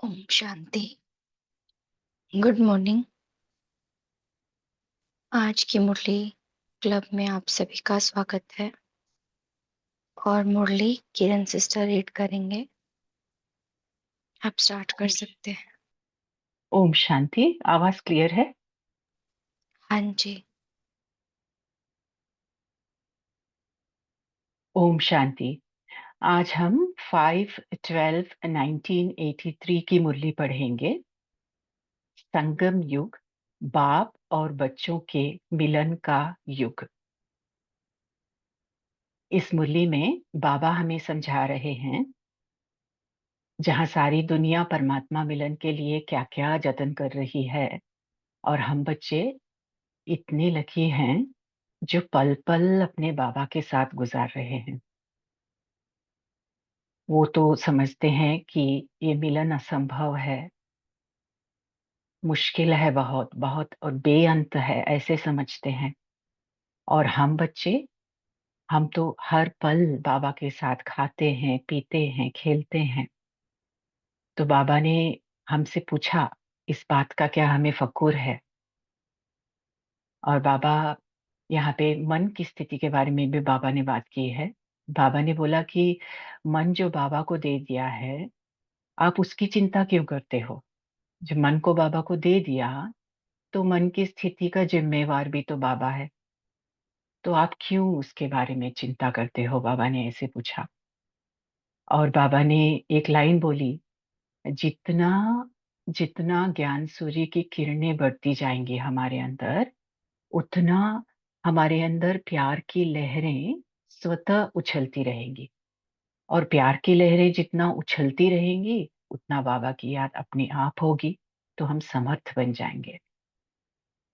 ओम Shanti. Good morning. आज की मुरली club में आप सभी का स्वागत है और मुरली किरण सिस्टर रीड करेंगे। आप स्टार्ट कर सकते हैं। ओम शांति। आवाज क्लियर है? हाँ जी। ओम शांति। आज हम 5/12/1983 की मुरली पढ़ेंगे। संगम युग, बाप और बच्चों के मिलन का युग। इस मुरली में बाबा हमें समझा रहे हैं जहाँ सारी दुनिया परमात्मा मिलन के लिए क्या क्या जतन कर रही है, और हम बच्चे इतने लकी हैं जो पल पल अपने बाबा के साथ गुजार रहे हैं। वो तो समझते हैं कि ये मिलन असंभव है, मुश्किल है, बहुत बहुत और बेअंत है, ऐसे समझते हैं। और हम बच्चे, हम तो हर पल बाबा के साथ खाते हैं, पीते हैं, खेलते हैं। तो बाबा ने हमसे पूछा इस बात का क्या हमें फक्र है। और बाबा यहाँ पे मन की स्थिति के बारे में भी बाबा ने बात की है। बाबा ने बोला कि मन जो बाबा को दे दिया है, आप उसकी चिंता क्यों करते हो? जब मन को बाबा को दे दिया तो मन की स्थिति का जिम्मेवार भी तो बाबा है, तो आप क्यों उसके बारे में चिंता करते हो? बाबा ने ऐसे पूछा। और बाबा ने एक लाइन बोली, जितना जितना ज्ञान सूर्य की किरणें बढ़ती जाएंगी हमारे अंदर, उतना हमारे अंदर प्यार की लहरें स्वतः उछलती रहेंगी। और प्यार की लहरें जितना उछलती रहेंगी उतना बाबा की याद अपने आप होगी, तो हम समर्थ बन जाएंगे।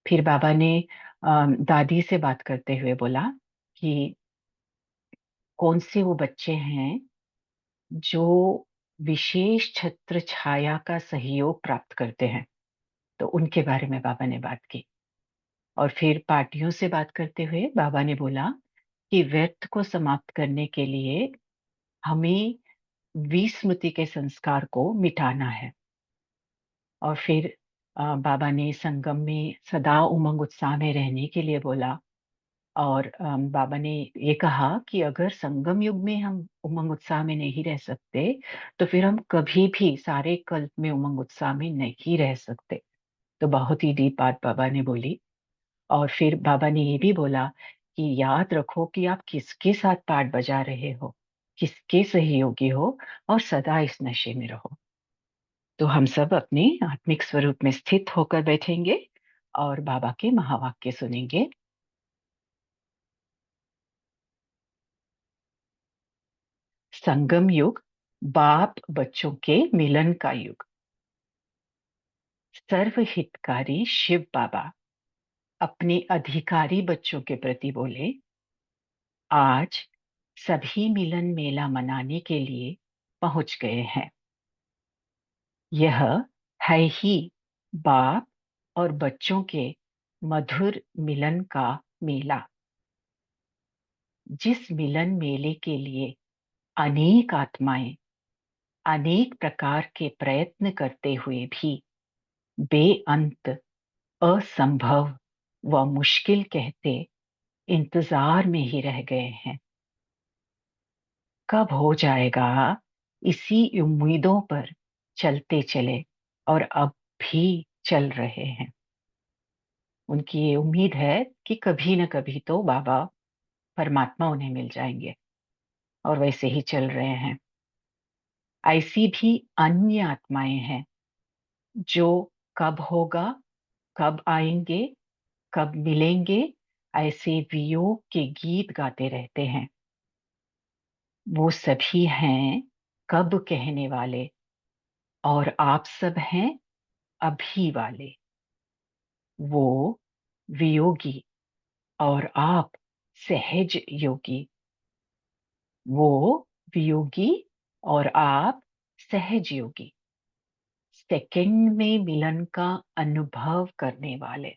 फिर बाबा ने दादी से बात करते हुए बोला कि कौन से वो बच्चे हैं जो विशेष छत्र छाया का सहयोग प्राप्त करते हैं, तो उनके बारे में बाबा ने बात की। और फिर पार्टियों से बात करते हुए बाबा ने बोला कि व्यर्थ को समाप्त करने के लिए हमें विस्मृति के संस्कार को मिटाना है। और फिर बाबा ने संगम में सदा उमंग उत्साह में रहने के लिए बोला। और बाबा ने ये कहा कि अगर संगम युग में हम उमंग उत्साह में नहीं रह सकते, तो फिर हम कभी भी सारे कल्प में उमंग उत्साह में नहीं रह सकते। तो बहुत ही डीप बात बाबा ने बोली। और फिर बाबा ने ये भी बोला कि याद रखो कि आप किसके साथ पाठ बजा रहे हो, किसके सहयोगी हो, और सदा इस नशे में रहो। तो हम सब अपने आत्मिक स्वरूप में स्थित होकर बैठेंगे और बाबा के महावाक्य सुनेंगे। संगम युग, बाप बच्चों के मिलन का युग। सर्वहितकारी शिव बाबा अपने अधिकारी बच्चों के प्रति बोले, आज सभी मिलन मेला मनाने के लिए पहुंच गए हैं। यह है ही बाप और बच्चों के मधुर मिलन का मेला। जिस मिलन मेले के लिए अनेक आत्माएं अनेक प्रकार के प्रयत्न करते हुए भी बेअंत, असंभव व मुश्किल कहते इंतजार में ही रह गए हैं। कब हो जाएगा, इसी उम्मीदों पर चलते चले और अब भी चल रहे हैं। उनकी ये उम्मीद है कि कभी न कभी तो बाबा परमात्मा उन्हें मिल जाएंगे, और वैसे ही चल रहे हैं। ऐसी भी अन्य आत्माएं हैं जो कब होगा, कब आएंगे, कब मिलेंगे, ऐसे वियोग के गीत गाते रहते हैं। वो सभी हैं कब कहने वाले, और आप सब हैं अभी वाले। वो वियोगी और आप सहज योगी। वो वियोगी और आप सहज योगी, सेकंड में मिलन का अनुभव करने वाले।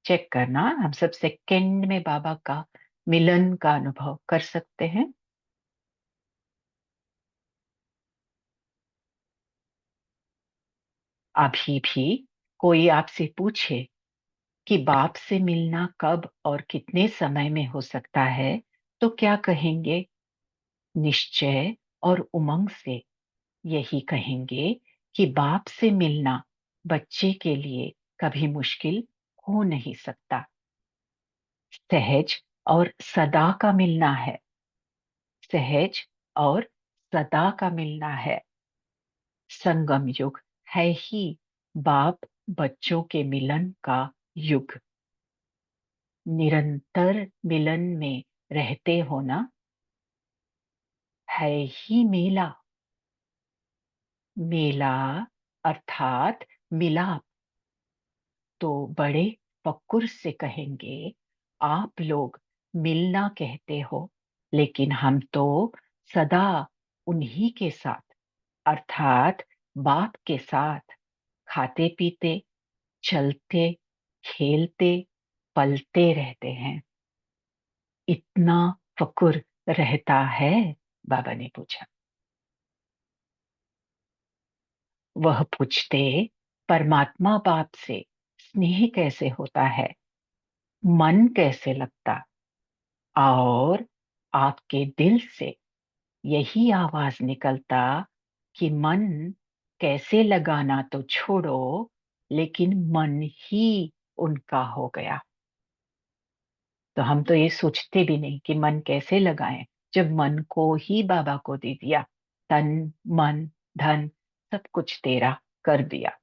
चेक करना, हम सब सेकंड में बाबा का मिलन का अनुभव कर सकते हैं। अभी भी कोई आपसे पूछे कि बाप से मिलना कब और कितने समय में हो सकता है, तो क्या कहेंगे? निश्चय और उमंग से यही कहेंगे कि बाप से मिलना बच्चे के लिए कभी मुश्किल हो नहीं सकता। सहज और सदा का मिलना है। सहज और सदा का मिलना है। संगम युग है ही बाप बच्चों के मिलन का युग। निरंतर मिलन में रहते हो ना, है ही मेला। मेला अर्थात मिलाप। तो बड़े फक्र से कहेंगे, आप लोग मिलना कहते हो, लेकिन हम तो सदा उन्हीं के साथ अर्थात बाप के साथ खाते पीते, चलते, खेलते, पलते रहते हैं। इतना फक्र रहता है? बाबा ने पूछा। वह पूछते, परमात्मा बाप से स्नेह कैसे होता है, मन कैसे लगता, और आपके दिल से यही आवाज निकलता कि मन कैसे लगाना तो छोड़ो, लेकिन मन ही उनका हो गया। तो हम तो ये सोचते भी नहीं कि मन कैसे लगाएं, जब मन को ही बाबा को दे दिया। तन, मन, धन सब कुछ तेरा कर दिया।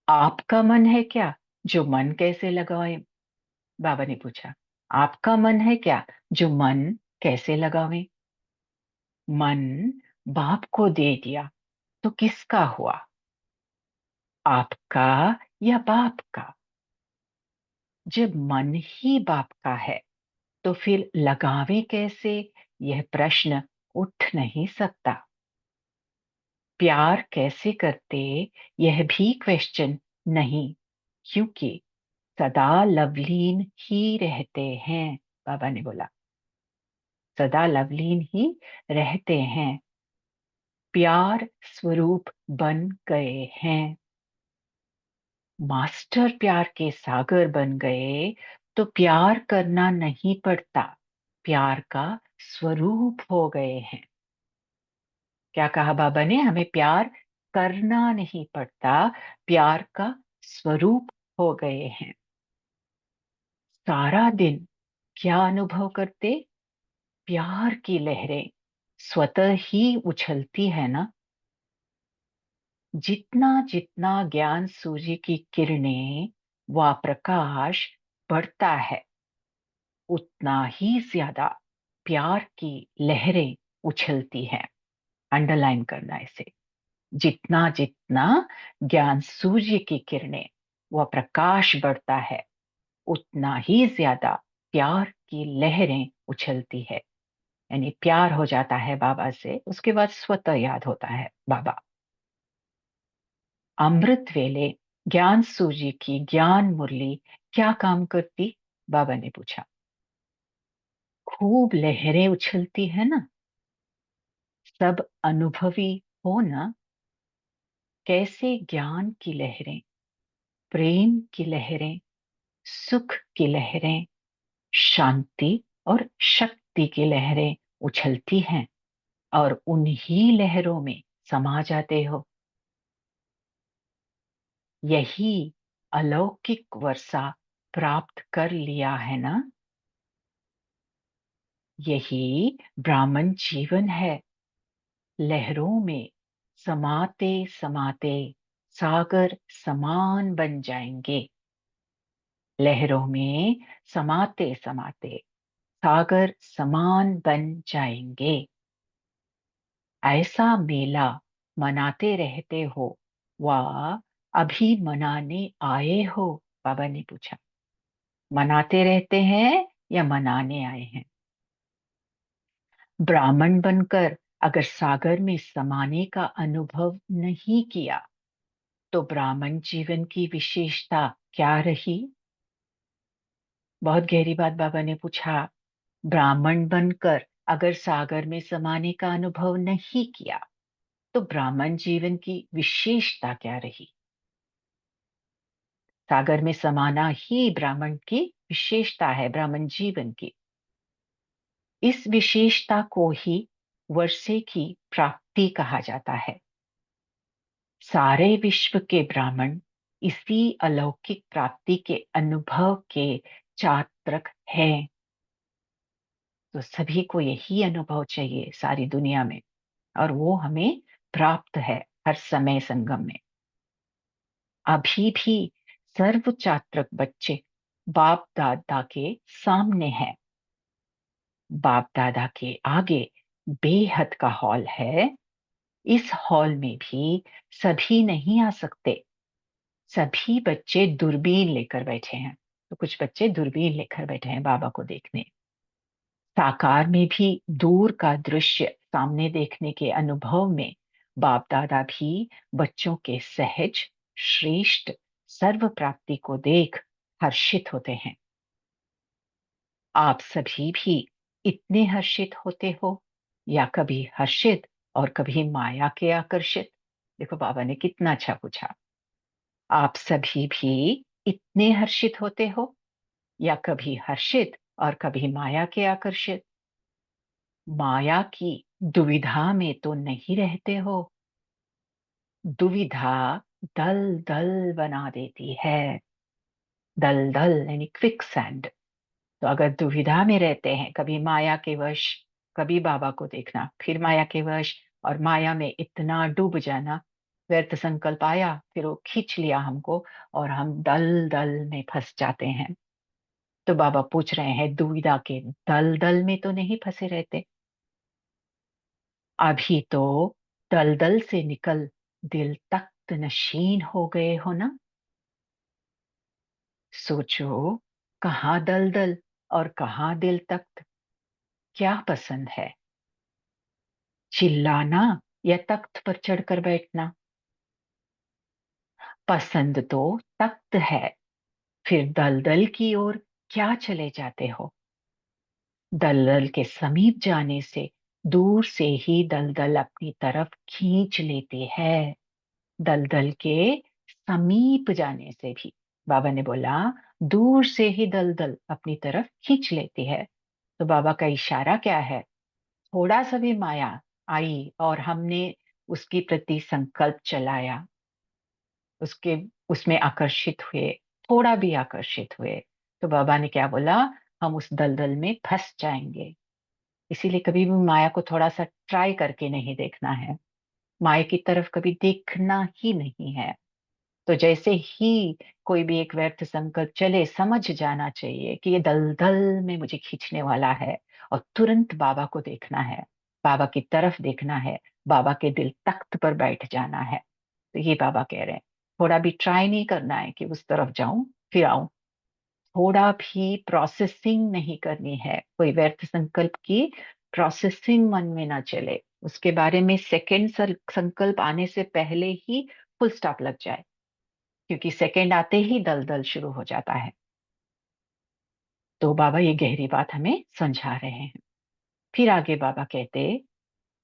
आपका मन है क्या जो मन कैसे लगाए? बाबा ने पूछा। आपका मन है क्या जो मन कैसे लगावे? मन बाप को दे दिया तो किसका हुआ? आपका या बाप का? जब मन ही बाप का है तो फिर लगावे कैसे, यह प्रश्न उठ नहीं सकता। प्यार कैसे करते, यह भी क्वेश्चन नहीं, क्योंकि सदा लवलीन ही रहते हैं। बाबा ने बोला, सदा लवलीन ही रहते हैं, प्यार स्वरूप बन गए हैं। मास्टर प्यार के सागर बन गए तो प्यार करना नहीं पड़ता, प्यार का स्वरूप हो गए हैं। क्या कहा बाबा ने? हमें प्यार करना नहीं पड़ता, प्यार का स्वरूप हो गए हैं। सारा दिन क्या अनुभव करते? प्यार की लहरें स्वतः ही उछलती है ना। जितना जितना ज्ञान सूर्य की किरणें व प्रकाश बढ़ता है, उतना ही ज्यादा प्यार की लहरें उछलती हैं। अंडरलाइन करना इसे। जितना जितना ज्ञान सूर्य की किरणें व प्रकाश बढ़ता है, उतना ही ज्यादा प्यार की लहरें उछलती है। यानी प्यार हो जाता है बाबा से, उसके बाद स्वतः याद होता है बाबा। अमृत वेले ज्ञान सूर्य की ज्ञान मुरली क्या काम करती? बाबा ने पूछा। खूब लहरें उछलती है ना। सब अनुभवी हो ना, कैसे ज्ञान की लहरें, प्रेम की लहरें, सुख की लहरें, शांति और शक्ति की लहरें उछलती हैं, और उन्हीं लहरों में समा जाते हो। यही अलौकिक वर्षा प्राप्त कर लिया है ना। यही ब्राह्मण जीवन है। लहरों में समाते समाते सागर समान बन जाएंगे। लहरों में समाते समाते सागर समान बन जाएंगे। ऐसा मेला मनाते रहते हो वा अभी मनाने आए हो? बाबा ने पूछा। मनाते रहते हैं या मनाने आए हैं? ब्राह्मण बनकर अगर सागर में समाने का अनुभव नहीं किया, तो ब्राह्मण जीवन की विशेषता क्या रही? बहुत गहरी बात बाबा ने पूछा। ब्राह्मण बनकर अगर सागर में समाने का अनुभव नहीं किया, तो ब्राह्मण जीवन की विशेषता क्या रही? सागर में समाना ही ब्राह्मण की विशेषता है, ब्राह्मण जीवन की। इस विशेषता को ही वर्षे की प्राप्ति कहा जाता है। सारे विश्व के ब्राह्मण इसी अलौकिक प्राप्ति के अनुभव के चात्रक हैं। तो सभी को यही अनुभव चाहिए सारी दुनिया में, और वो हमें प्राप्त है हर समय संगम में। अभी भी सर्व चात्रक बच्चे बाप दादा के सामने हैं। बाप दादा के आगे बेहद का हॉल है। इस हॉल में भी सभी नहीं आ सकते। सभी बच्चे दूरबीन लेकर बैठे हैं। तो कुछ बच्चे दूरबीन लेकर बैठे हैं बाबा को देखने। साकार में भी दूर का दृश्य सामने देखने के अनुभव में बाप दादा भी बच्चों के सहज श्रेष्ठ सर्व प्राप्ति को देख हर्षित होते हैं। आप सभी भी इतने हर्षित होते हो, या कभी हर्षित और कभी माया के आकर्षित? देखो बाबा ने कितना अच्छा पूछा। आप सभी भी इतने हर्षित होते हो, या कभी हर्षित और कभी माया के आकर्षित? माया की दुविधा में तो नहीं रहते हो? दुविधा दल दल बना देती है। दल दल यानी क्विक सैंड। तो अगर दुविधा में रहते हैं, कभी माया के वश, कभी बाबा को देखना, फिर माया के वश, और माया में इतना डूब जाना, व्यर्थ संकल्प आया, फिर वो खींच लिया हमको, और हम दल दल में फंस जाते हैं। तो बाबा पूछ रहे हैं, दुविधा के दल दल में तो नहीं फंसे रहते? अभी तो दलदल से निकल दिल तख्त नशीन हो गए हो ना? सोचो, कहाँ दलदल और कहाँ दिल तख्त? क्या पसंद है, चिल्लाना या तख्त पर चढ़कर बैठना? पसंद तो तख्त है, फिर दलदल की ओर क्या चले जाते हो? दलदल के समीप जाने से दूर से ही दलदल अपनी तरफ खींच लेती है। दलदल के समीप जाने से भी, बाबा ने बोला, दूर से ही दलदल अपनी तरफ खींच लेती है। तो बाबा का इशारा क्या है? थोड़ा सा भी माया आई और हमने उसके प्रति संकल्प चलाया, उसके उसमें आकर्षित हुए, थोड़ा भी आकर्षित हुए, तो बाबा ने क्या बोला? हम उस दलदल में फंस जाएंगे। इसीलिए कभी भी माया को थोड़ा सा ट्राई करके नहीं देखना है। माया की तरफ कभी देखना ही नहीं है। तो जैसे ही कोई भी एक व्यर्थ संकल्प चले, समझ जाना चाहिए कि ये दलदल में मुझे खींचने वाला है, और तुरंत बाबा को देखना है, बाबा की तरफ देखना है, बाबा के दिल तख्त पर बैठ जाना है। तो ये बाबा कह रहे हैं, थोड़ा भी ट्राई नहीं करना है कि उस तरफ जाऊं फिर आऊं। थोड़ा भी प्रोसेसिंग नहीं करनी है, कोई व्यर्थ संकल्प की प्रोसेसिंग मन में ना चले, उसके बारे में सेकंड संकल्प आने से पहले ही फुल स्टॉप लग जाए, क्योंकि सेकंड आते ही दलदल शुरू हो जाता है। तो बाबा ये गहरी बात हमें समझा रहे हैं। फिर आगे बाबा कहते,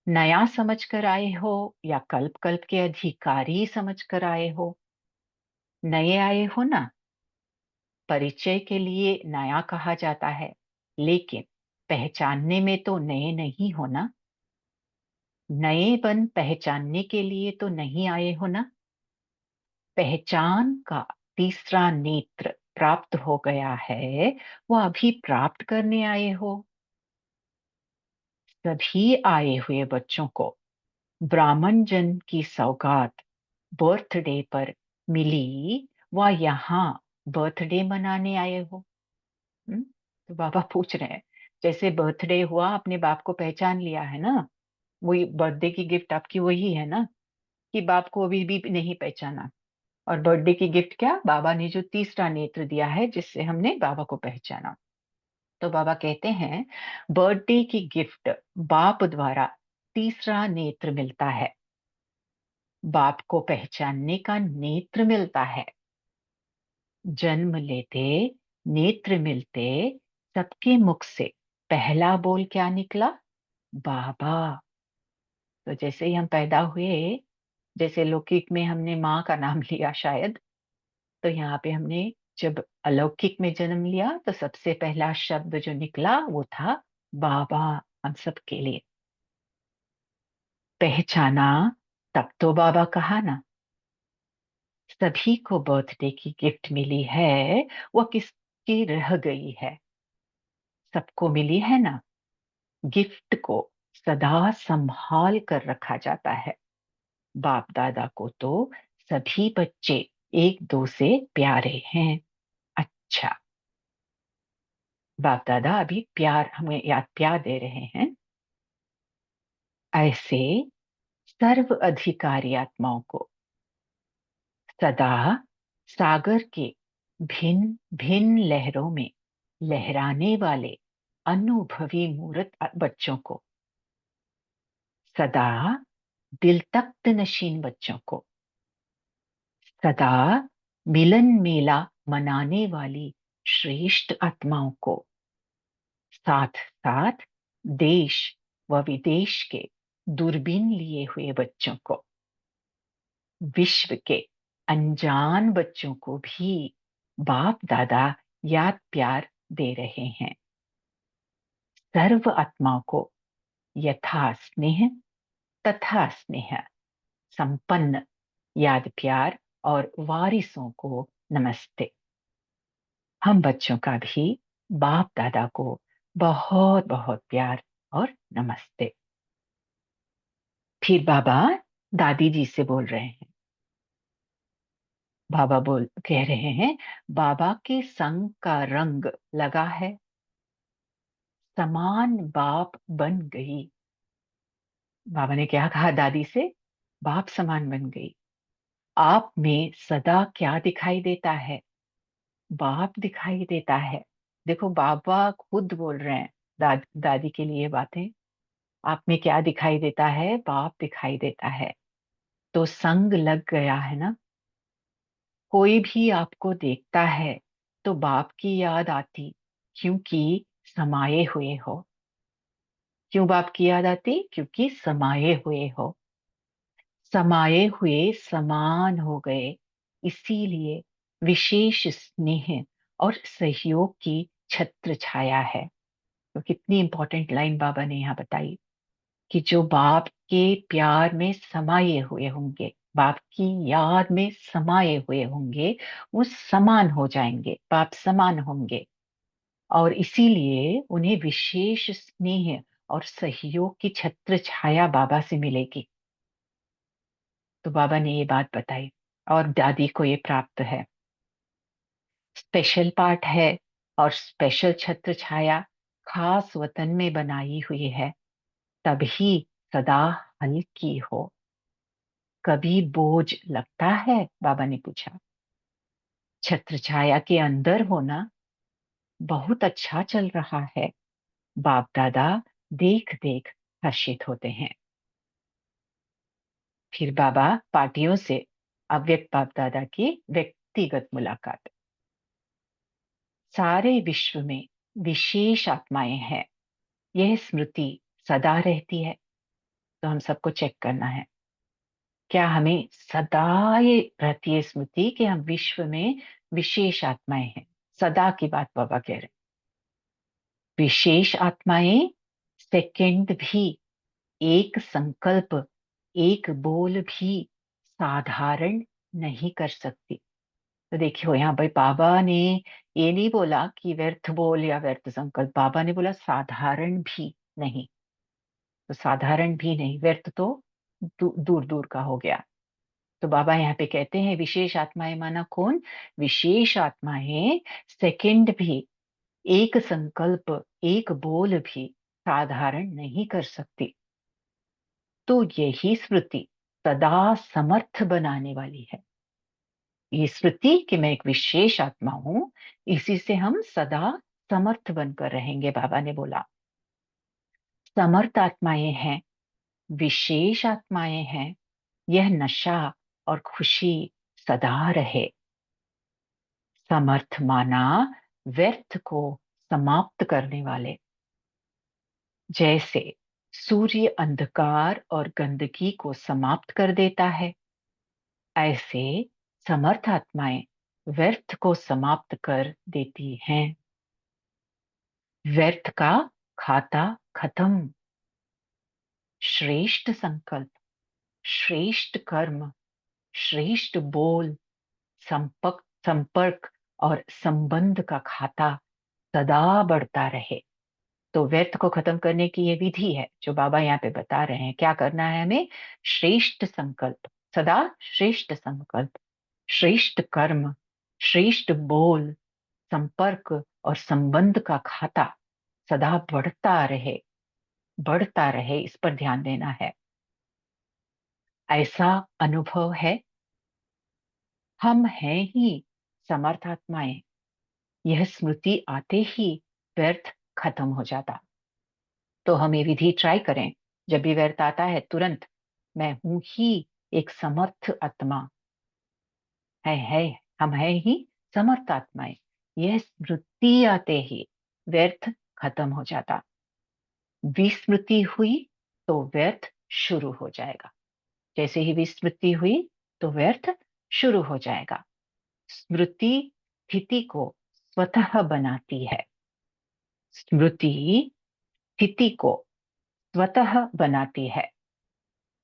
नया समझ कर आए हो या कल्प कल्प के अधिकारी समझ कर आए हो? नए आए हो ना? परिचय के लिए नया कहा जाता है, लेकिन पहचानने में तो नए नहीं हो ना? नएपन पहचानने के लिए तो नहीं आए हो ना? पहचान का तीसरा नेत्र प्राप्त हो गया है, वो अभी प्राप्त करने आए हो? सभी आए हुए बच्चों को ब्राह्मण जन्म की सौगात बर्थडे पर मिली, व यहाँ बर्थडे मनाने आए हो? तो बाबा पूछ रहे हैं, जैसे बर्थडे हुआ, अपने बाप को पहचान लिया है ना? वही बर्थडे की गिफ्ट आपकी वही है ना, कि बाप को अभी भी नहीं पहचाना? और बर्थडे की गिफ्ट क्या? बाबा ने जो तीसरा नेत्र दिया है, जिससे हमने बाबा को पहचाना। तो बाबा कहते हैं, बर्थडे की गिफ्ट बाप द्वारा तीसरा नेत्र मिलता है, बाप को पहचानने का नेत्र मिलता है। जन्म लेते, नेत्र मिलते, सबके मुख से पहला बोल क्या निकला? बाबा। तो जैसे ही हम पैदा हुए, जैसे लौकिक में हमने माँ का नाम लिया शायद, तो यहाँ पे हमने जब अलौकिक में जन्म लिया तो सबसे पहला शब्द जो निकला वो था बाबा। हम सब के लिए पहचाना, तब तो बाबा कहा ना। सभी को बर्थडे की गिफ्ट मिली है, वो किसकी रह गई है? सबको मिली है ना। गिफ्ट को सदा संभाल कर रखा जाता है। बाप दादा को तो सभी बच्चे एक दो से प्यारे हैं। अच्छा, बाप दादा अभी प्यार हमें याद प्यार दे रहे हैं। ऐसे सर्व अधिकारी आत्माओं को सदा सागर के भिन्न भिन्न लहरों में लहराने वाले अनुभवी मूर्त बच्चों को, सदा दिल तख्त नशीन बच्चों को, सदा मिलन मेला मनाने वाली श्रेष्ठ आत्माओं को, साथ साथ देश व विदेश के दूरबीन लिए हुए बच्चों को, विश्व के अनजान बच्चों को भी बाप दादा याद प्यार दे रहे हैं। सर्व आत्माओं को यथा स्नेह तथा स्नेह संपन्न याद प्यार और वारिसों को नमस्ते। हम बच्चों का भी बाप दादा को बहुत बहुत प्यार और नमस्ते। फिर बाबा दादी जी से बोल रहे हैं। बाबा बोल कह रहे हैं, बाबा के संग का रंग लगा है, समान बाप बन गई। बाबा ने क्या कहा दादी से? बाप समान बन गई। आप में सदा क्या दिखाई देता है? बाप दिखाई देता है। देखो बाबा खुद बोल रहे हैं दादी के लिए बातें। आप में क्या दिखाई देता है? बाप दिखाई देता है। तो संग लग गया है ना। कोई भी आपको देखता है तो बाप की याद आती, क्योंकि समाये हुए हो। क्यों बाप की याद आती? क्योंकि समाये हुए हो। समाये हुए समान हो गए, इसीलिए विशेष स्नेह और सहयोग की छत्र छाया है। तो कितनी इंपॉर्टेंट लाइन बाबा ने यहाँ बताई कि जो बाप के प्यार में समाये हुए होंगे, बाप की याद में समाये हुए होंगे, वो समान हो जाएंगे, बाप समान होंगे। और इसीलिए उन्हें विशेष स्नेह और सहयोग की छत्र छाया बाबा से मिलेगी। तो बाबा ने ये बात बताई और दादी को ये प्राप्त है। स्पेशल पार्ट है और स्पेशल छत्र छाया खास वतन में बनाई हुई है, तभी सदा हल्की हो। कभी बोझ लगता है? बाबा ने पूछा। छत्र छाया के अंदर होना बहुत अच्छा चल रहा है। बाप दादा देख देख हर्षित होते हैं। फिर बाबा पार्टियों से अव्यक्त बाप दादा की व्यक्तिगत मुलाकात। सारे विश्व में विशेष आत्माएं हैं, यह स्मृति सदा रहती है। तो हम सबको चेक करना है, क्या हमें सदा ये रहती है स्मृति कि हम विश्व में विशेष आत्माएं हैं? सदा की बात बाबा कह रहे हैं। विशेष आत्माएं सेकंड भी, एक संकल्प, एक बोल भी साधारण नहीं कर सकती। तो देखियो यहाँ भाई बाबा ने ये नहीं बोला कि व्यर्थ बोल या व्यर्थ संकल्प, बाबा ने बोला साधारण भी नहीं। तो साधारण भी नहीं, व्यर्थ तो दूर दूर का हो गया। तो बाबा यहाँ पे कहते हैं विशेष आत्माएं माना कौन? विशेष आत्माएं सेकंड भी, एक संकल्प, एक बोल भी साधारण नहीं कर सकती। तो यही स्मृति सदा समर्थ बनाने वाली है। ये स्मृति कि मैं एक विशेष आत्मा हूं, इसी से हम सदा समर्थ बनकर रहेंगे। बाबा ने बोला समर्थ आत्माएं हैं, विशेष आत्माएं हैं, यह नशा और खुशी सदा रहे। समर्थ माना व्यर्थ को समाप्त करने वाले। जैसे सूर्य अंधकार और गंदगी को समाप्त कर देता है, ऐसे समर्थ आत्माएं व्यर्थ को समाप्त कर देती हैं। व्यर्थ का खाता खत्म। श्रेष्ठ संकल्प, श्रेष्ठ कर्म, श्रेष्ठ बोल, संपर्क और संबंध का खाता सदा बढ़ता रहे। तो व्यर्थ को खत्म करने की ये विधि है जो बाबा यहाँ पे बता रहे हैं। क्या करना है हमें? श्रेष्ठ संकल्प, सदा श्रेष्ठ संकल्प, श्रेष्ठ कर्म, श्रेष्ठ बोल, संपर्क और संबंध का खाता सदा बढ़ता रहे, बढ़ता रहे, इस पर ध्यान देना है। ऐसा अनुभव है, हम हैं ही समर्थात्माएं। यह स्मृति आते ही व्यर्थ खत्म हो जाता। तो हम ये विधि ट्राई करें। जब भी व्यर्थ आता है तुरंत मैं हूं ही एक समर्थ आत्मा, है हम हैं ही समर्थ आत्माएं। यह स्मृति आते ही व्यर्थ खत्म हो जाता। विस्मृति हुई तो व्यर्थ शुरू हो जाएगा। जैसे ही विस्मृति हुई तो व्यर्थ शुरू हो जाएगा। स्मृति स्थिति को स्वतः बनाती है। स्मृति स्थिति को स्वतः बनाती है।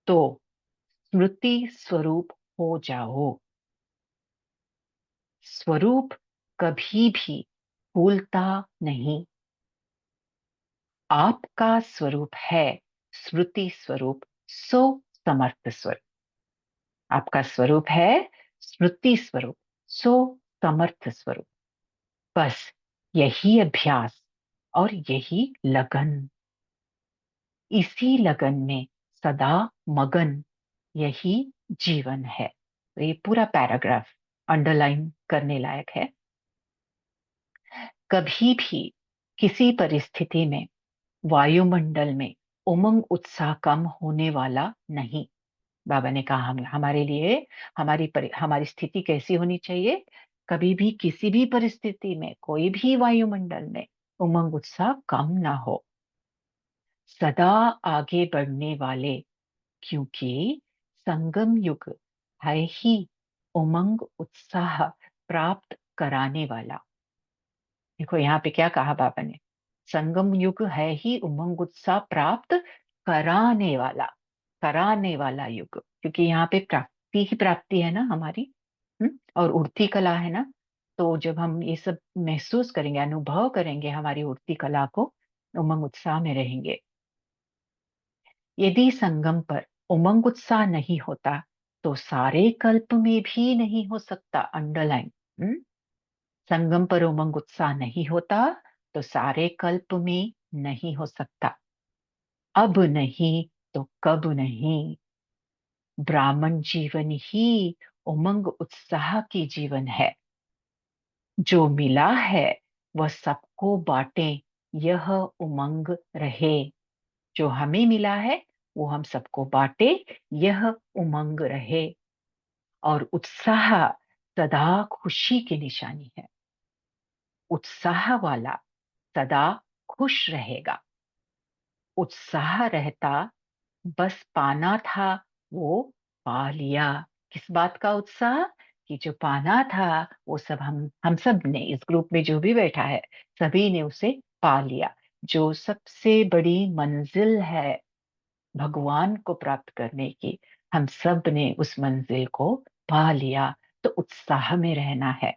तो स्मृति स्वरूप हो जाओ। स्वरूप कभी भी भूलता नहीं। आपका स्वरूप है स्मृति स्वरूप, सो समर्थ स्वरूप। आपका स्वरूप है स्मृति स्वरूप, सो समर्थ स्वरूप। बस यही अभ्यास और यही लगन, इसी लगन में सदा मगन, यही जीवन है। तो ये पूरा पैराग्राफ अंडरलाइन करने लायक है। कभी भी किसी परिस्थिति में वायुमंडल में उमंग उत्साह कम होने वाला नहीं। बाबा ने कहा हमारे लिए हमारी स्थिति कैसी होनी चाहिए? कभी भी किसी भी परिस्थिति में कोई भी वायुमंडल में उमंग उत्साह कम ना हो, सदा आगे बढ़ने वाले। क्योंकि संगम युग है ही उमंग उत्साह प्राप्त कराने वाला। देखो यहाँ पे क्या कहा बाबा ने, संगम युग है ही उमंग उत्साह प्राप्त कराने वाला, कराने वाला युग। क्योंकि यहाँ पे प्राप्ति ही प्राप्ति है ना हमारी, और उड़ती कला है ना। तो जब हम ये सब महसूस करेंगे, अनुभव करेंगे हमारी उड़ती कला को, उमंग उत्साह में रहेंगे। यदि संगम पर उमंग उत्साह नहीं होता तो सारे कल्प में भी नहीं हो सकता। अंडरलाइन। संगम पर उमंग उत्साह नहीं होता तो सारे कल्प में नहीं हो सकता। अब नहीं तो कब नहीं। ब्राह्मण जीवन ही उमंग उत्साह की जीवन है। जो मिला है वह सबको बांटे, यह उमंग रहे। जो हमें मिला है वो हम सबको बांटे, यह उमंग रहे। और उत्साह सदा खुशी की निशानी है। उत्साह वाला सदा खुश रहेगा। उत्साह रहता, बस पाना था वो पा लिया। किस बात का उत्साह? कि जो पाना था वो सब हम सब ने, इस ग्रुप में जो भी बैठा है सभी ने उसे पा लिया। जो सबसे बड़ी मंजिल है भगवान को प्राप्त करने की, हम सब ने उस मंजिल को पा लिया। तो उत्साह में रहना है।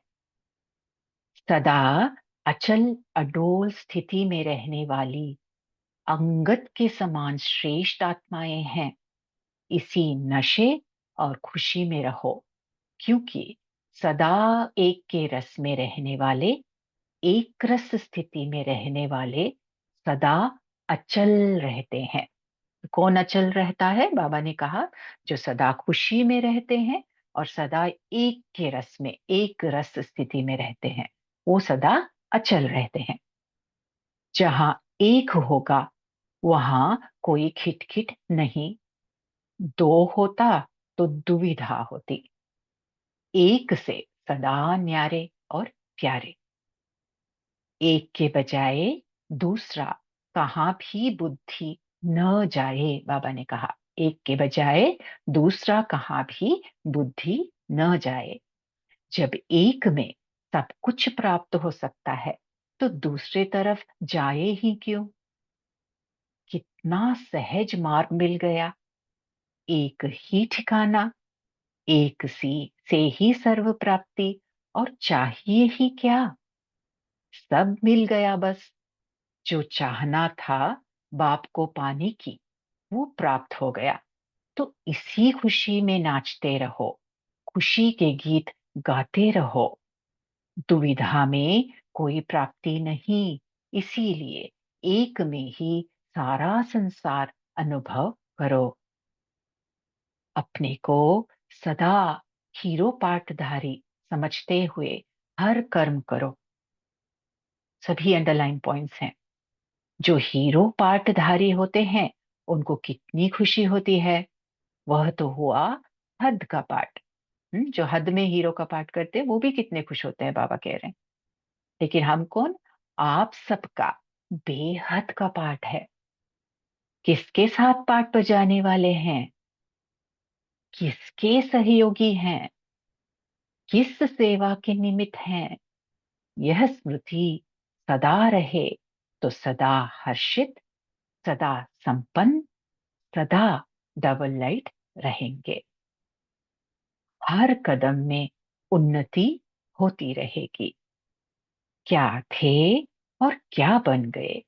सदा अचल अडोल स्थिति में रहने वाली अंगद के समान श्रेष्ठ आत्माएं हैं। इसी नशे और खुशी में रहो। क्योंकि सदा एक के रस में रहने वाले, एक रस स्थिति में रहने वाले सदा अचल रहते हैं। कौन अचल रहता है? बाबा ने कहा जो सदा खुशी में रहते हैं और सदा एक के रस में, एक रस स्थिति में रहते हैं, वो सदा अचल रहते हैं। जहां एक होगा वहां कोई खिटखिट नहीं। दो होता तो दुविधा होती। एक से सदा न्यारे और प्यारे। एक के बजाय दूसरा कहाँ भी बुद्धि न जाए, बाबा ने कहा। एक के बजाय दूसरा कहाँ भी बुद्धि न जाए। जब एक में सब कुछ प्राप्त हो सकता है तो दूसरे तरफ जाए ही क्यों। कितना सहज मार्ग मिल गया। एक ही ठिकाना, एक सी से ही सर्व प्राप्ति, और चाहिए ही क्या। सब मिल गया बस। जो चाहना था बाप को पाने की, वो प्राप्त हो गया। तो इसी खुशी में नाचते रहो, खुशी के गीत गाते रहो। दुविधा में कोई प्राप्ति नहीं, इसीलिए एक में ही सारा संसार अनुभव करो। अपने को सदा हीरो पाठधारी समझते हुए हर कर्म करो। सभी अंडरलाइन पॉइंट्स हैं। जो हीरो पाठधारी होते हैं उनको कितनी खुशी होती है। वह तो हुआ हद का पाठ। जो हद में हीरो का पाठ करते हैं वो भी कितने खुश होते हैं, बाबा कह रहे हैं। लेकिन हम कौन? आप सबका बेहद का पाठ है। किसके साथ पाठ बजाने वाले हैं? किसके सहयोगी हैं? किस सेवा के निमित्त हैं? यह स्मृति सदा रहे तो सदा हर्षित, सदा संपन्न, सदा डबल लाइट रहेंगे। हर कदम में उन्नति होती रहेगी। क्या थे और क्या बन गए।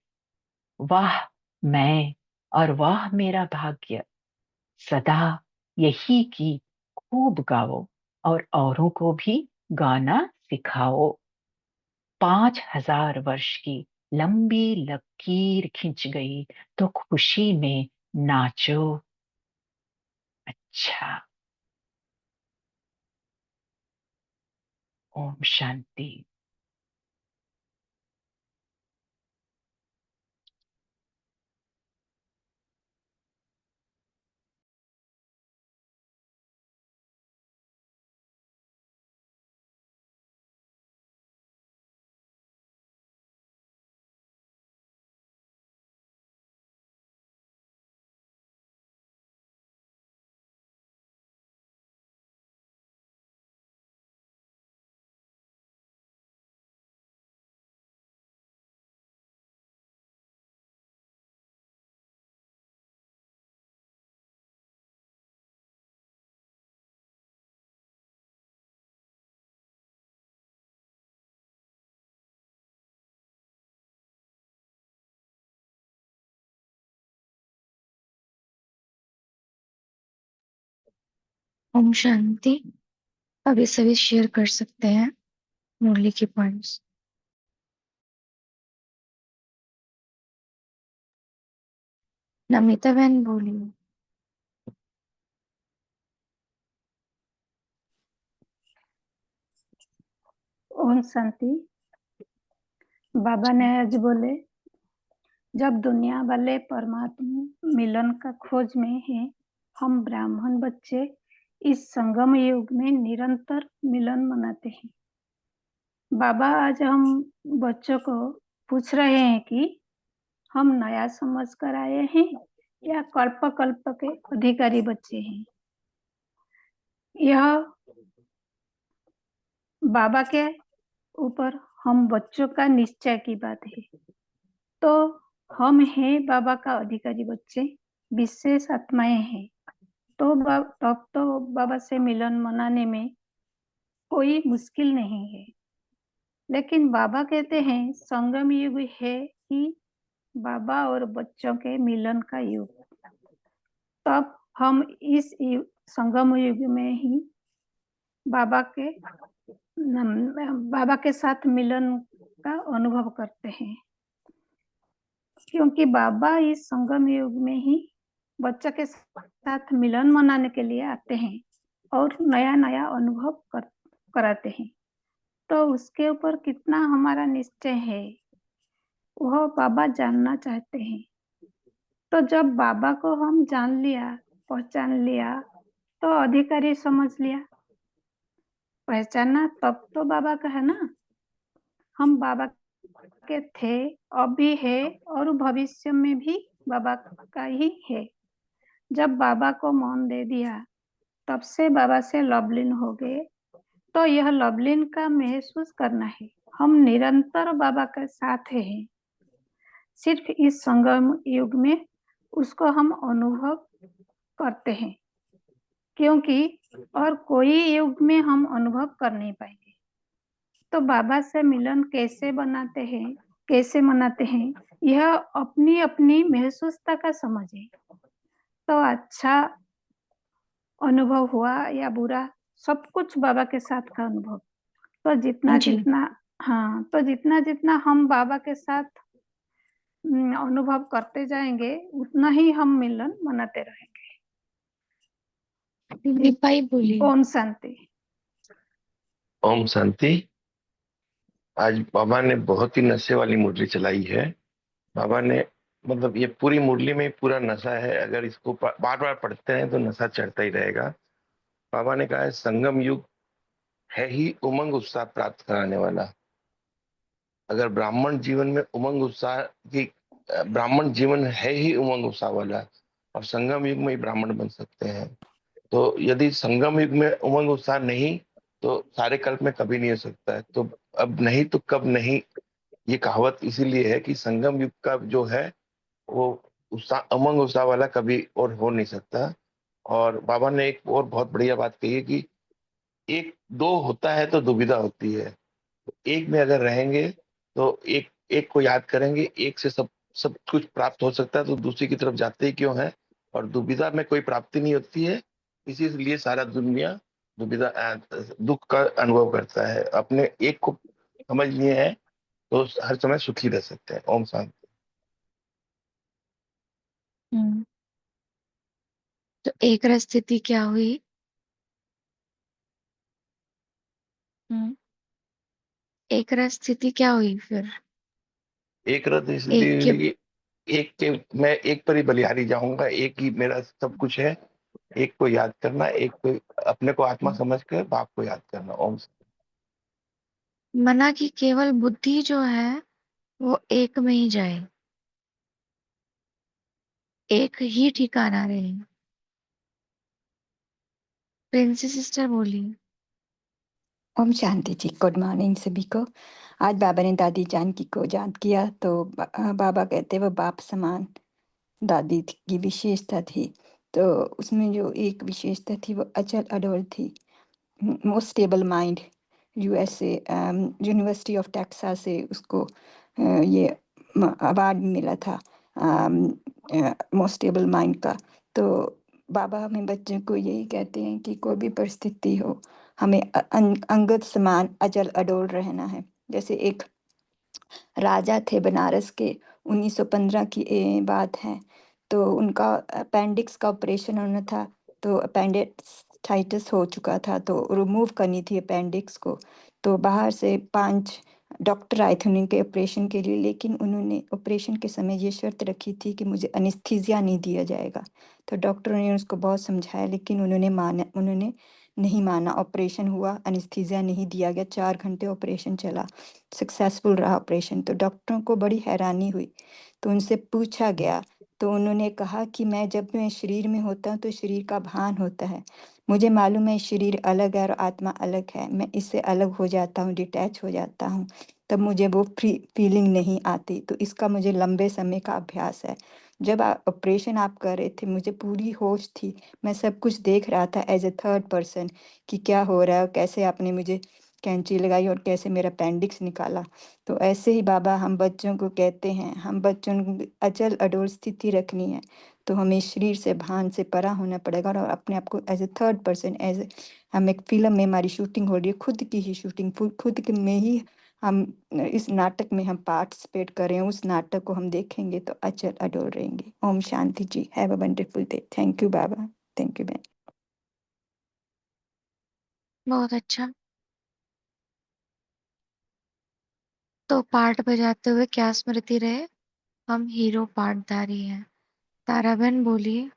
वाह मैं और वाह मेरा भाग्य। सदा यही गीत खूब गाओ और औरों को भी गाना सिखाओ। 5000 वर्ष की लंबी लकीर खिंच गई तो खुशी में नाचो। अच्छा। ओम शांति। ओम शांति। अभी सभी शेयर कर सकते हैं मुरली के पॉइंट्स। नमिता बहन बोलिए। ओम शांति। बाबा ने आज बोले, जब दुनिया वाले परमात्मा मिलन का खोज में हैं, हम ब्राह्मण बच्चे इस संगम युग में निरंतर मिलन मनाते हैं। बाबा आज हम बच्चों को पूछ रहे हैं कि हम नया समझ कर आए हैं या कल्प कल्प के अधिकारी बच्चे हैं। यह बाबा के ऊपर हम बच्चों का निश्चय की बात है। तो हम हैं बाबा का अधिकारी बच्चे, विशेष आत्माएं हैं। तो तब तो बाबा से मिलन मनाने में कोई मुश्किल नहीं है। लेकिन बाबा कहते हैं संगम युग है कि बाबा और बच्चों के मिलन का युग। तब हम इस संगम युग में ही बाबा के साथ मिलन का अनुभव करते हैं, क्योंकि बाबा इस संगम युग में ही बच्चों के साथ मिलन मनाने के लिए आते हैं और नया नया अनुभव कराते हैं। तो उसके ऊपर कितना हमारा निश्चय है वह बाबा जानना चाहते हैं। तो जब बाबा को हम जान लिया, पहचान लिया, तो अधिकारी समझ लिया। पहचाना तब तो बाबा का है ना। हम बाबा के थे, अब भी है और भविष्य में भी बाबा का ही है। जब बाबा को मौन दे दिया तब से बाबा से लवलीन हो गए। तो यह लवलीन का महसूस करना है। हम निरंतर बाबा के साथ हैं। सिर्फ इस संगम युग में उसको हम अनुभव करते हैं, क्योंकि और कोई युग में हम अनुभव कर नहीं पाएंगे। तो बाबा से मिलन कैसे मनाते हैं, यह अपनी अपनी महसूसता का समझ है। तो अच्छा अनुभव हुआ या बुरा, सब कुछ बाबा के साथ का अनुभव। तो जितना जी जितना हाँ, तो जितना जितना हम बाबा के साथ अनुभव करते जाएंगे उतना ही हम मिलन मनाते रहेंगे। दीपाई बोलिए। ओम शांति। ओम शांति। आज बाबा ने बहुत ही नशे वाली मुरली चलाई है। बाबा ने मतलब ये पूरी मुरली में पूरा नशा है। अगर इसको बार बार पढ़ते हैं तो नशा चढ़ता ही रहेगा। बाबा ने कहा है संगम युग है ही उमंग उत्साह प्राप्त कराने वाला। अगर ब्राह्मण जीवन में उमंग उत्साह की ब्राह्मण जीवन है ही उमंग उत्साह वाला, और संगम युग में ही ब्राह्मण बन सकते हैं। तो यदि संगम युग में उमंग उत्साह नहीं तो सारे कल्प में कभी नहीं हो सकता है। तो अब नहीं तो कब नहीं, ये कहावत इसीलिए है कि संगम युग का जो है वो उत्साह अमंग उत्साह वाला कभी और हो नहीं सकता। और बाबा ने एक और बहुत बढ़िया बात कही है कि एक दो होता है तो दुविधा होती है। एक में अगर रहेंगे तो एक एक को याद करेंगे, एक से सब सब कुछ प्राप्त हो सकता है, तो दूसरी की तरफ जाते ही क्यों है। और दुविधा में कोई प्राप्ति नहीं होती है, इसीलिए सारा दुनिया दुविधा दुख का अनुभव करता है। अपने एक को समझ लिए हैं तो हर समय सुखी रह सकते हैं। ओम शांति। तो एक रस स्थिति क्या हुई? एक रस स्थिति क्या हुई फिर? एक रथ एक के इसलिए एक के मैं एक पर ही बलिहारी जाऊंगा, एक ही मेरा सब कुछ है। एक को याद करना, एक को अपने को आत्मा समझ कर बाप को याद करना। ओम मना की केवल बुद्धि जो है वो एक में ही जाए, एक ही ठिकाना रहे। प्रिंसेस सिस्टर बोली। ओम शांति जी। गुड मॉर्निंग सभी को। आज बाबा ने दादी जानकी को याद किया तो बाबा कहते वो बाप समान दादी की विशेषता थी। तो उसमें जो एक विशेषता थी वो अचल अडोल थी। Most stable mind. USA university of Texas से उसको ये अवार्ड मिला था मोस्ट स्टेबल माइंड का। तो बाबा हमें बच्चों को यही कहते हैं कि कोई भी परिस्थिति हो हमें अंगद समान अचल अडोल रहना है। जैसे एक राजा थे बनारस के, 1915 की बात है। तो उनका अपेंडिक्स का ऑपरेशन होना था, तो अपेंडिसाइटिस हो चुका था, तो रिमूव करनी थी अपेंडिक्स को। तो बाहर से 5 डॉक्टर आए थे उनके ऑपरेशन के लिए, लेकिन उन्होंने ऑपरेशन के समय ये शर्त रखी थी कि मुझे एनेस्थीसिया नहीं दिया जाएगा। तो डॉक्टरों ने उसको बहुत समझाया, लेकिन उन्होंने नहीं माना। ऑपरेशन हुआ, एनेस्थीसिया नहीं दिया गया, 4 घंटे ऑपरेशन चला, सक्सेसफुल रहा ऑपरेशन। तो डॉक्टरों को बड़ी हैरानी हुई, तो उनसे पूछा गया, तो उन्होंने कहा कि जब मैं शरीर में होता हूँ तो शरीर का भान होता है, मुझे मालूम है शरीर अलग है और आत्मा अलग है, मैं इससे अलग हो जाता हूँ, डिटैच हो जाता हूँ, तब मुझे वो फीलिंग नहीं आती। तो इसका मुझे लंबे समय का अभ्यास है। जब ऑपरेशन आप कर रहे थे मुझे पूरी होश थी, मैं सब कुछ देख रहा था एज ए थर्ड पर्सन कि क्या हो रहा है, कैसे आपने मुझे कैंची लगाई और कैसे मेरा अपेंडिक्स निकाला। तो ऐसे ही बाबा हम बच्चों को कहते हैं, हम बच्चों को अचल अडोल स्थिति रखनी है, तो हमें शरीर से भान से परा होना पड़ेगा और अपने आप को एज ए थर्ड पर्सन, हम एक फिल्म में हमारी शूटिंग हो रही है, खुद की ही शूटिंग, में ही हम इस नाटक में हम पार्टिसिपेट करें, उस नाटक को हम देखेंगे तो अचल अडोल रहेंगे। ओम शांति जी। Have a wonderful day. Thank you Baba. Thank you ma'am. बहुत अच्छा। तो पार्ट बजाते हुए क्या स्मृति रहे? हम हीरो पार्टधारी हैं। ताराबेन बोलिए।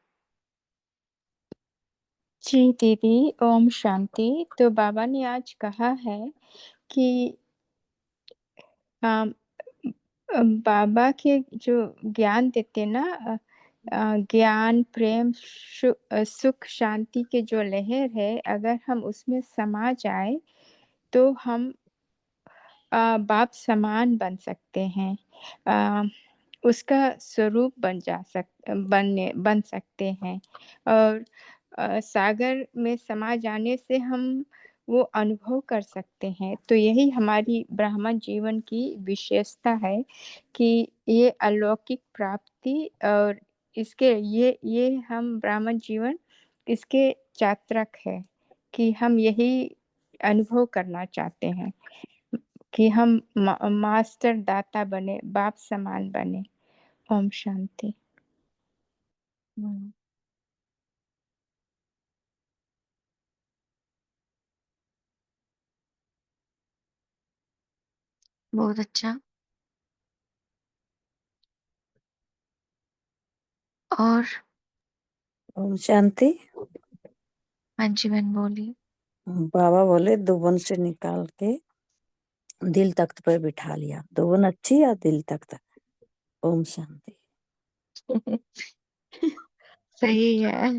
जी दीदी, ओम शांति। तो बाबा ने आज कहा है कि बाबा के जो ज्ञान देते ना, ज्ञान, प्रेम, सुख, शांति के जो लहर है, अगर हम उसमें समा जाए तो हम बाप समान बन सकते हैं। उसका स्वरूप बन सकते हैं। और सागर में समा जाने से हम वो अनुभव कर सकते हैं। तो यही हमारी ब्राह्मण जीवन की विशेषता है कि ये अलौकिक प्राप्ति और इसके ये हम ब्राह्मण जीवन इसके चात्रक है कि हम यही अनुभव करना चाहते हैं कि हम मास्टर दाता बने, बाप समान बने। ओम शांति। बहुत अच्छा। और ओम शांति। हाँ जी बहन बोलिए। बाबा बोले दुबन से निकाल के दिल तख्त पर बिठा लिया। दुबन अच्छी या दिल तख्त? ओम शांति। सही है।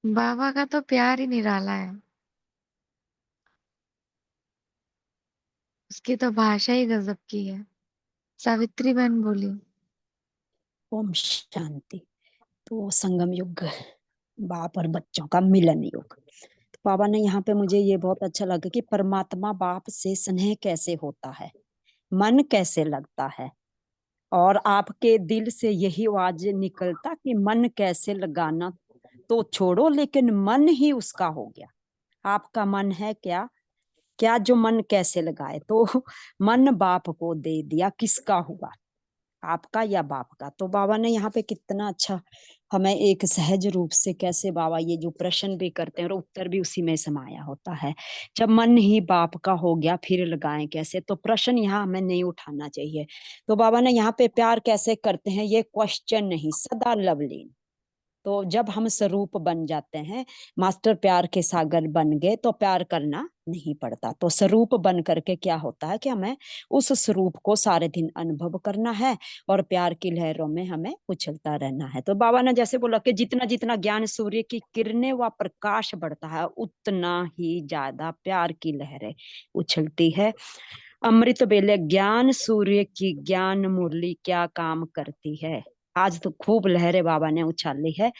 बाबा का तो प्यार ही निराला है। उसकी तो भाषा ही गजब की है। सावित्री बहन बोली। ओम शांति। तो संगम युग, बाप और बच्चों का मिलन युग। तो बाबा ने यहाँ पे मुझे ये बहुत अच्छा लगा कि परमात्मा बाप से स्नेह कैसे होता है, मन कैसे लगता है, और आपके दिल से यही आवाज निकलता कि मन कैसे लगाना तो छोड़ो, लेकिन मन ही उसका हो गया। आपका मन है क्या, क्या जो मन कैसे लगाए, तो मन बाप को दे दिया। किसका हुआ, आपका या बाप का? तो बाबा ने यहाँ पे कितना अच्छा हमें एक सहज रूप से कैसे बाबा ये जो प्रश्न भी करते हैं और उत्तर भी उसी में समाया होता है। जब मन ही बाप का हो गया फिर लगाएं कैसे, तो प्रश्न यहाँ हमें नहीं उठाना चाहिए। तो बाबा ने यहाँ पे प्यार कैसे करते हैं ये क्वेश्चन नहीं, सदा लवलीन। तो जब हम स्वरूप बन जाते हैं, मास्टर प्यार के सागर बन गए, तो प्यार करना नहीं पड़ता। तो स्वरूप बन करके क्या होता है कि हमें उस स्वरूप को सारे दिन अनुभव करना है और प्यार की लहरों में हमें उछलता रहना है। तो बाबा ने जैसे बोला कि जितना जितना ज्ञान सूर्य की किरणें व प्रकाश बढ़ता है, उतना ही ज्यादा प्यार की लहरें उछलती है। अमृत बेले ज्ञान सूर्य की ज्ञान मुरली क्या काम करती है। आज तो खूब लहरें बाबा ने उछाली है,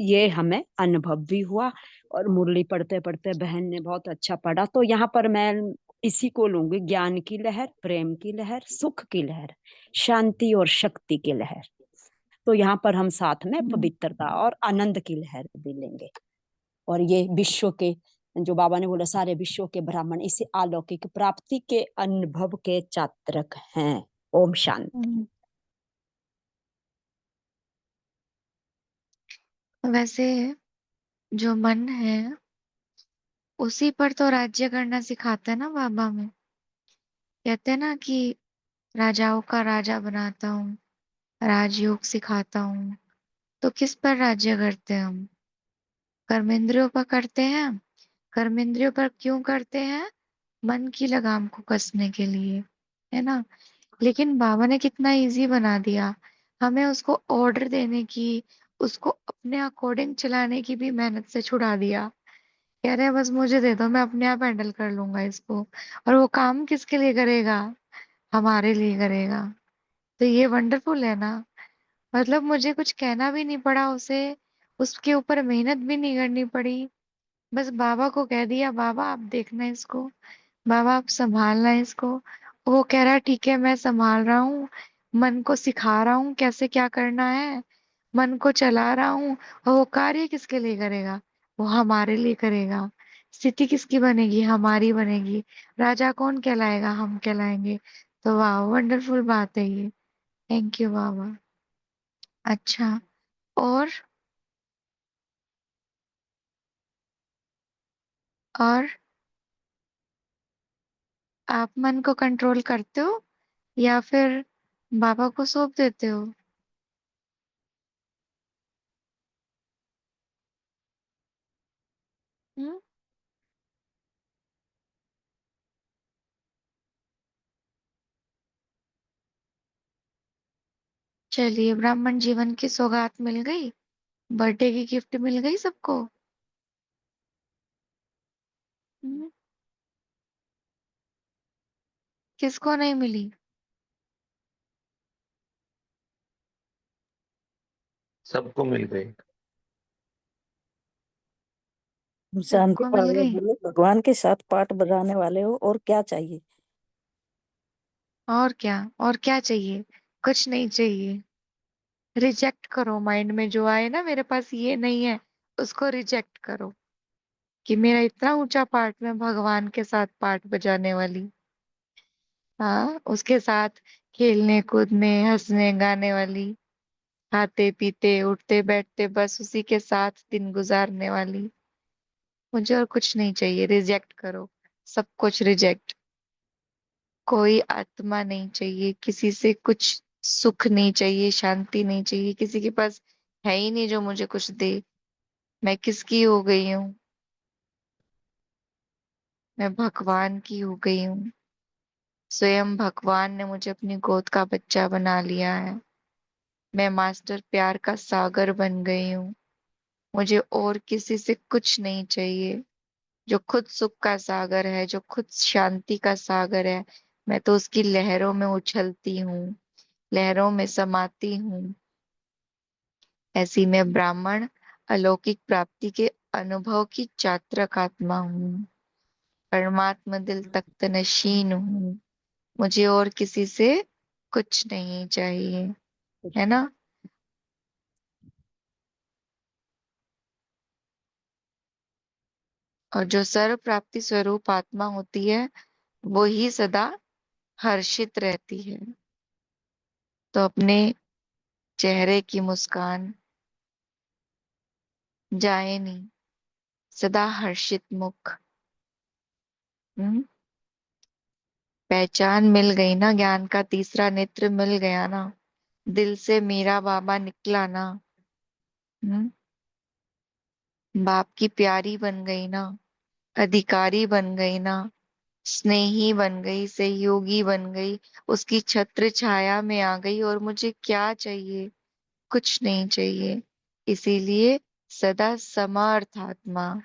ये हमें अनुभव भी हुआ। और मुरली पढ़ते पढ़ते बहन ने बहुत अच्छा पढ़ा। तो यहाँ पर मैं इसी को लूंगी, ज्ञान की लहर, प्रेम की लहर, सुख की लहर, शांति और शक्ति की लहर। तो यहाँ पर हम साथ में पवित्रता और आनंद की लहर भी लेंगे। और ये विश्व के जो बाबा ने बोला सारे विश्व के ब्राह्मण इसे अलौकिक प्राप्ति के अनुभव के चात्रक हैं। ओम शांति। वैसे जो मन है उसी पर तो राज्य करना सिखाता है ना बाबा में। कहते हैं ना कि राजाओं का राजा बनाता हूँ, राजयोग सिखाता हूँ। तो किस पर राज्य करते हैं हम? कर्मेंद्रियों पर करते हैं। कर्मेंद्रियों पर क्यों करते हैं? मन की लगाम को कसने के लिए, है ना। लेकिन बाबा ने कितना इजी बना दिया। हमें उसको ऑर्डर देने की, उसको अपने अकॉर्डिंग चलाने की भी मेहनत से छुड़ा दिया। कह रहे हैं बस मुझे दे दो, मैं अपने आप हैंडल कर लूंगा इसको। और वो काम किसके लिए करेगा? हमारे लिए करेगा। तो ये वंडरफुल है ना। मतलब मुझे कुछ कहना भी नहीं पड़ा उसे, उसके ऊपर मेहनत भी नहीं करनी पड़ी। बस बाबा को कह दिया, बाबा आप देखना इसको, बाबा आप संभालना इसको। वो कह रहा है ठीक है मैं संभाल रहा हूँ, मन को सिखा रहा हूँ कैसे क्या करना है, मन को चला रहा हूँ। और वो कार्य किसके लिए करेगा? वो हमारे लिए करेगा। स्थिति किसकी बनेगी? हमारी बनेगी। राजा कौन कहलाएगा? हम कहलाएंगे। तो वाह वंडरफुल बात है ये। थैंक यू बाबा। अच्छा, और और आप मन को कंट्रोल करते हो या फिर बाबा को सौंप देते हो? हम्म। चलिए, ब्राह्मण जीवन की सौगात मिल गई, बर्थडे की गिफ्ट मिल गई सबको। हम्म, किसको नहीं मिली? सबको मिल गई। शांति सबको मिल पाल गई। बोले भगवान के साथ पाठ बजाने वाले हो और क्या चाहिए। और क्या, और क्या चाहिए? कुछ नहीं चाहिए। रिजेक्ट करो, माइंड में जो आए ना मेरे पास ये नहीं है, उसको रिजेक्ट करो कि मेरा इतना ऊंचा पार्ट, मैं भगवान के साथ पार्ट बजाने वाली। हाँ, उसके साथ खेलने कूदने हंसने गाने वाली, खाते पीते उठते बैठते बस उसी के साथ दिन गुजारने वाली। मुझे और कुछ नहीं चाहिए, रिजेक्ट करो। सब कुछ रिजेक्ट। कोई आत्मा नहीं चाहिए, किसी से कुछ सुख नहीं चाहिए, शांति नहीं चाहिए, किसी के पास है ही नहीं जो मुझे कुछ दे। मैं किसकी हो गई हूँ? मैं भगवान की हो गई हूँ। स्वयं भगवान ने मुझे अपनी गोद का बच्चा बना लिया है। मैं मास्टर प्यार का सागर बन गई हूँ। मुझे और किसी से कुछ नहीं चाहिए। जो खुद सुख का सागर है, जो खुद शांति का सागर है, मैं तो उसकी लहरों में उछलती हूँ, लहरों में समाती हूँ। ऐसी मैं ब्राह्मण अलौकिक प्राप्ति के अनुभव की चात्रक आत्मा हूँ। परमात्मा दिल तख्त नशीन हूँ। मुझे और किसी से कुछ नहीं चाहिए, है ना। और जो सर्व प्राप्ति स्वरूप आत्मा होती है, वो ही सदा हर्षित रहती है। तो अपने चेहरे की मुस्कान जाए नहीं, सदा हर्षित मुख। हम्म, पहचान मिल गई ना, ज्ञान का तीसरा नेत्र मिल गया ना, दिल से मेरा बाबा निकला ना। हम्म, बाप की प्यारी बन गई ना, अधिकारी बन गई ना, स्नेही बन गई, सहयोगी बन गई, उसकी छत्र छाया में आ गई। और मुझे क्या चाहिए? कुछ नहीं चाहिए। इसीलिए सदा समर्थ आत्मा,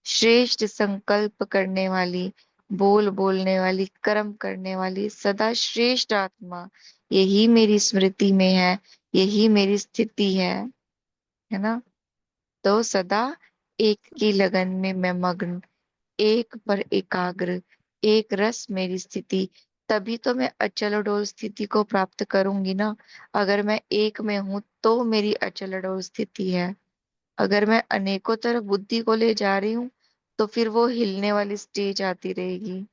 श्रेष्ठ संकल्प करने वाली, बोल बोलने वाली, कर्म करने वाली, सदा श्रेष्ठ आत्मा, यही मेरी स्मृति में है, यही मेरी स्थिति है ना। तो सदा एक की लगन में मैं मग्न, एक पर एकाग्र, एक रस मेरी स्थिति। तभी तो मैं अचल अडोल स्थिति को प्राप्त करूंगी ना। अगर मैं एक में हूं तो मेरी अचल अडोल स्थिति है। अगर मैं अनेकों तरफ बुद्धि को ले जा रही हूँ तो फिर वो हिलने वाली स्टेज आती रहेगी।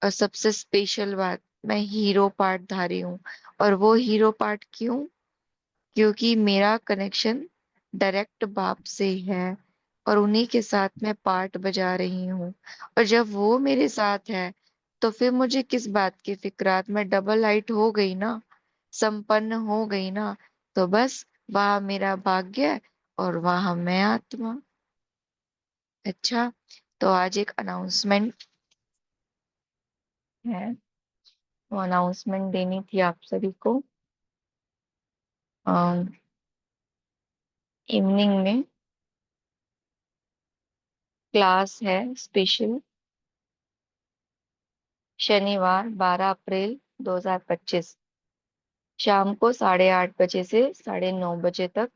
और सबसे स्पेशल बात, मैं हीरो पार्ट धारी हूँ। और वो हीरो पार्ट क्यों? क्योंकि मेरा कनेक्शन डायरेक्ट बाप से है, और उन्हीं के साथ मैं पार्ट बजा रही हूँ। और जब वो मेरे साथ है तो फिर मुझे किस बात की फिक्रात, मैं डबल लाइट हो गई ना, संपन्न हो गई ना। तो बस वहां मेरा भाग्य और वहां मैं आत्मा। अच्छा, तो आज एक अनाउंसमेंट है, वो अनाउंसमेंट देनी थी आप सभी को। इवनिंग में क्लास है स्पेशल, शनिवार 12 अप्रैल 2025, शाम को 8:30 बजे से 9:30 बजे तक।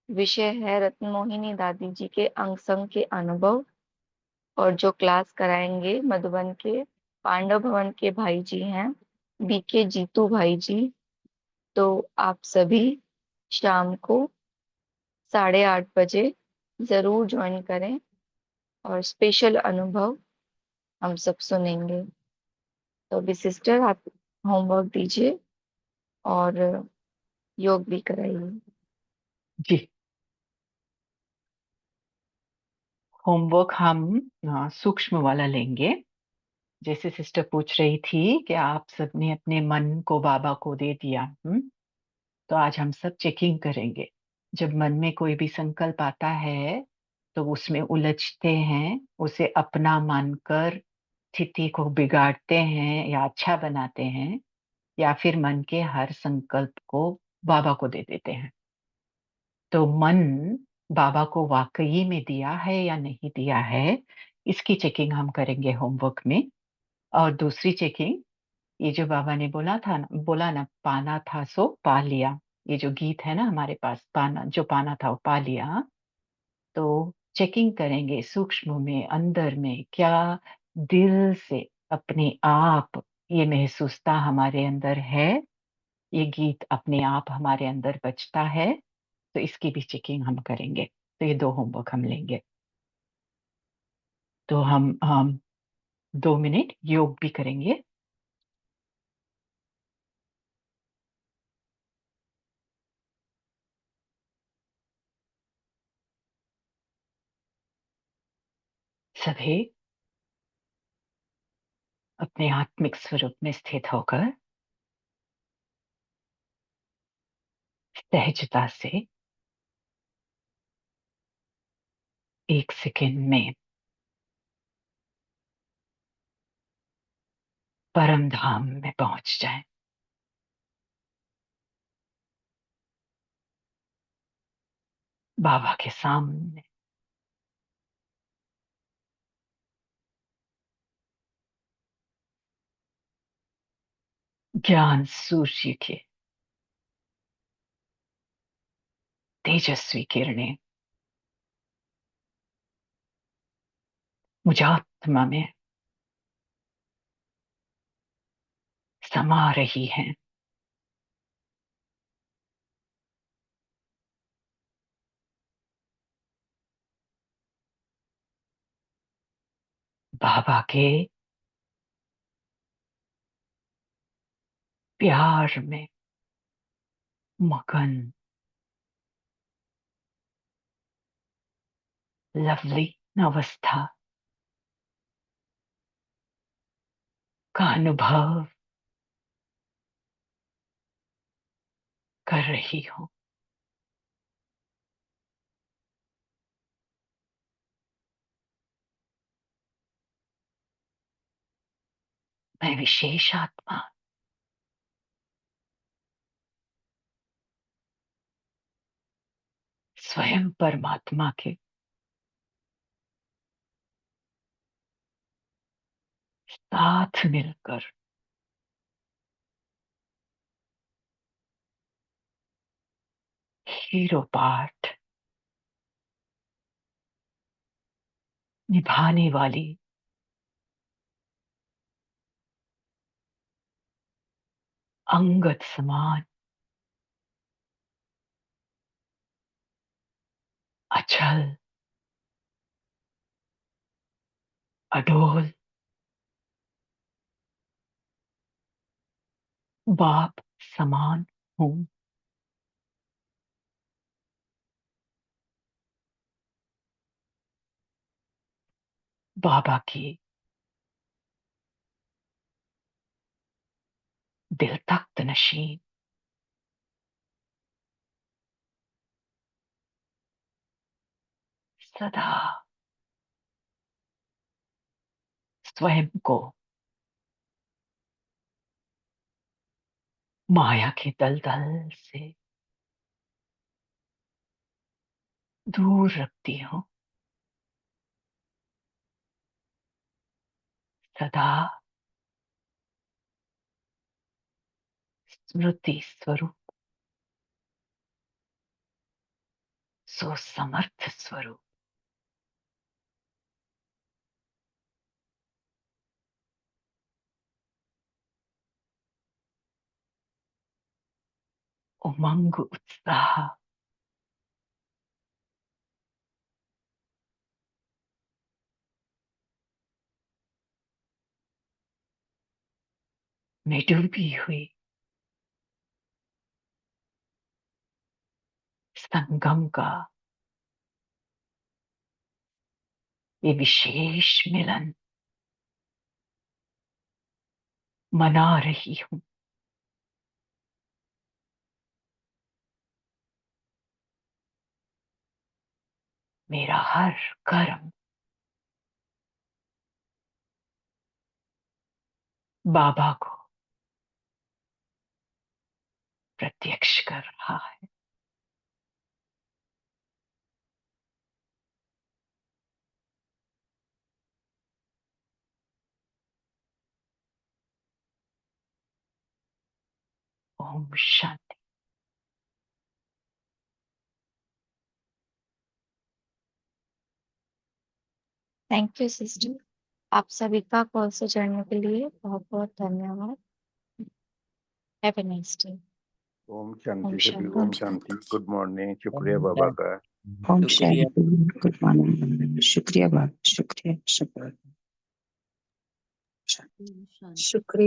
विषय है रत्नमोहिनी दादी जी के अंग संग के अनुभव। और जो क्लास कराएंगे मधुबन के पांडव भवन के भाई जी हैं, बीके जीतू भाई जी। तो आप सभी शाम को 8:30 बजे जरूर ज्वाइन करें, और स्पेशल अनुभव हम सब सुनेंगे। तो अभी सिस्टर आप होमवर्क दीजिए और योग भी कराइए। जी, होमवर्क हम सूक्ष्म वाला लेंगे। जैसे सिस्टर पूछ रही थी कि आप सबने अपने मन को बाबा को दे दिया, तो आज हम सब चेकिंग करेंगे। जब मन में कोई भी संकल्प आता है तो उसमें उलझते हैं, उसे अपना मानकर स्थिति को बिगाड़ते हैं या अच्छा बनाते हैं, या फिर मन के हर संकल्प को बाबा को दे देते हैं। तो मन बाबा को वाकई में दिया है या नहीं दिया है, इसकी चेकिंग हम करेंगे होमवर्क में। और दूसरी चेकिंग, ये जो बाबा ने बोला ना, पाना था सो पा लिया। ये जो गीत है ना हमारे पास, पाना था वो पा लिया। तो चेकिंग करेंगे सूक्ष्म में, अंदर में, क्या दिल से अपने आप ये महसूसता हमारे अंदर है, ये गीत अपने आप हमारे अंदर बजता है। तो इसकी भी चेकिंग हम करेंगे। तो ये 2 होमवर्क हम लेंगे। तो हम 2 मिनट योग भी करेंगे। सभी अपने आत्मिक स्वरूप में स्थित होकर सहजता से 1 सेकंड में परम धाम में पहुंच जाएं। बाबा के सामने ज्ञान सूर्य के तेजस्वी किरणें मुझ आत्मा में समा रही हैं। बाबा के प्यार में मगन लवली अवस्था का अनुभव कर रही हूं। मैं विशेष आत्मा स्वयं परमात्मा के साथ मिलकर हीरो पार्ट निभाने वाली अंगद समान अचल अडोल बाप समान हूं। बाबा की दिल तख्त नशीन सदा स्वयं को माया के दलदल से दूर रखती हूं। सदा स्मृति स्वरूप, सो समर्थ स्वरूप, उमंग उत्साह में डूबी हुई संगम का ये विशेष मिलन मना रही हूं। मेरा हर कर्म बाबा को प्रत्यक्ष कर रहा है। Om Shanti. Thank you sister. आप सभी का कॉल से जुड़ने के लिए बहुत बहुत धन्यवाद। Have a nice day. Om Shanti Om सभी, शांति। ओम शांति। गुड मॉर्निंग, शुक्रिया बाबा का। ओम शांति। Good morning. शुक्रिया बाबा, शुक्रिया शुक्रिया। शांति। शुक्रिया।